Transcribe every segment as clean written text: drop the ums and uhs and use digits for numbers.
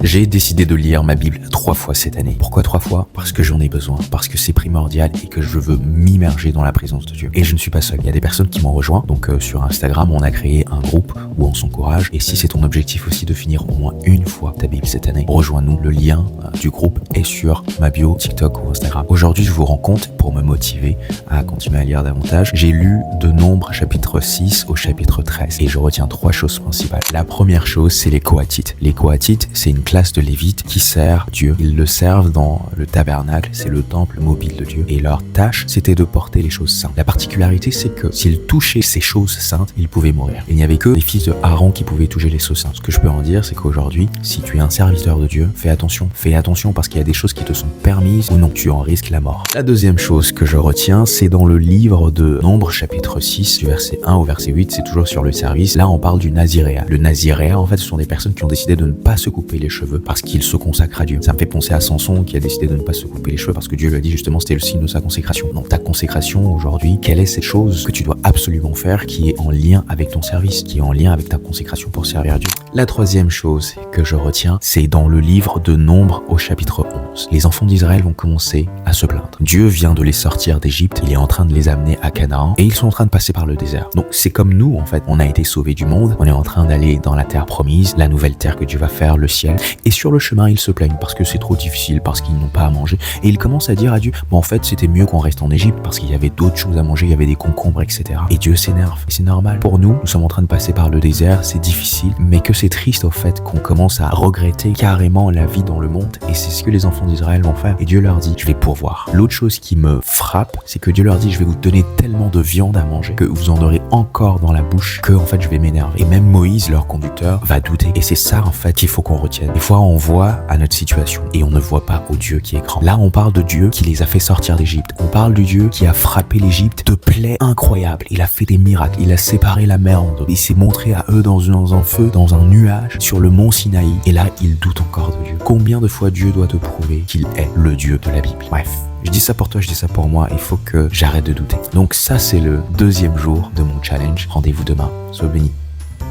J'ai décidé de lire ma Bible 3 fois cette année. Pourquoi 3 fois? Parce que j'en ai besoin, parce que c'est primordial et que je veux m'immerger dans la présence de Dieu. Et je ne suis pas seul. Il y a des personnes qui m'ont rejoint. Donc sur Instagram, on a créé un groupe où on s'encourage. Et si c'est ton objectif aussi de finir au moins une fois ta Bible cette année, rejoins-nous. Le lien du groupe est sur ma bio, TikTok ou Instagram. Aujourd'hui, je vous rends compte, pour me motiver à continuer à lire davantage, j'ai lu de Nombres chapitre 6 au chapitre 13. Et je retiens 3 choses principales. La première chose, c'est les Kohathites. Les Kohathites, c'est une classe de Lévites qui sert Dieu. Ils le servent dans le tabernacle, c'est le temple mobile de Dieu. Et leur tâche, c'était de porter les choses saintes. La particularité, c'est que s'ils touchaient ces choses saintes, ils pouvaient mourir. Il n'y avait que les fils de Aaron qui pouvaient toucher les choses saintes. Ce que je peux en dire, c'est qu'aujourd'hui, si tu es un serviteur de Dieu, fais attention. Fais attention parce qu'il y a des choses qui te sont permises ou non, tu en risques la mort. La deuxième chose que je retiens, c'est dans le livre de Nombres chapitre 6, du verset 1 au verset 8, c'est toujours sur le service. Là, on parle du naziréat. Le naziréat, en fait, ce sont des personnes qui ont décidé de ne pas se couper les cheveux parce qu'ils se consacrent à Dieu. Ça me fait penser à Samson qui a décidé de ne pas se couper les cheveux parce que Dieu lui a dit justement c'était le signe de sa consécration. Donc ta consécration aujourd'hui, quelle est cette chose que tu dois absolument faire qui est en lien avec ton service, qui est en lien avec ta consécration pour servir Dieu? La troisième chose que je retiens, c'est dans le livre de Nombres au chapitre 11. Les enfants d'Israël vont commencer à se plaindre. Dieu vient de les sortir d'Égypte, il est en train de les amener à Canaan et ils sont en train de passer par le désert. Donc c'est comme nous en fait, on a été sauvés du monde, on est en train d'aller dans la terre promise, la nouvelle terre que Dieu va faire, le ciel. Et sur le chemin, ils se plaignent parce que c'est trop difficile, parce qu'ils n'ont pas à manger. Et ils commencent à dire à Dieu, bon en fait c'était mieux qu'on reste en Égypte parce qu'il y avait d'autres choses à manger, il y avait des concombres, etc. Et Dieu s'énerve. Et c'est normal. Pour nous, nous sommes en train de passer par le désert, c'est difficile, mais que c'est triste au fait qu'on commence à regretter carrément la vie dans le monde. Et c'est ce que les enfants d'Israël vont faire. Et Dieu leur dit, je vais pourvoir. L'autre chose qui me frappe, c'est que Dieu leur dit, je vais vous donner tellement de viande à manger que vous en aurez encore dans la bouche que en fait je vais m'énerver. Et même Moïse, leur conducteur, va douter. Et c'est ça en fait qu'il faut qu'on retienne. Des fois on voit à notre situation et on ne voit pas au Dieu qui est grand. Là on parle de Dieu qui les a fait sortir d'Égypte. On parle de Dieu qui a frappé l'Égypte de plaies incroyables. Il a fait des miracles. Il a séparé la mer en deux. Il s'est montré à eux dans un feu, dans un nuage, sur le mont Sinaï. Et là ils doutent encore de Dieu. Combien de fois Dieu doit te prouver qu'il est le Dieu de la Bible? Bref. Je dis ça pour toi, je dis ça pour moi, il faut que j'arrête de douter. Donc ça c'est le 2e jour de mon challenge. Rendez-vous demain. Sois béni.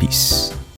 Peace.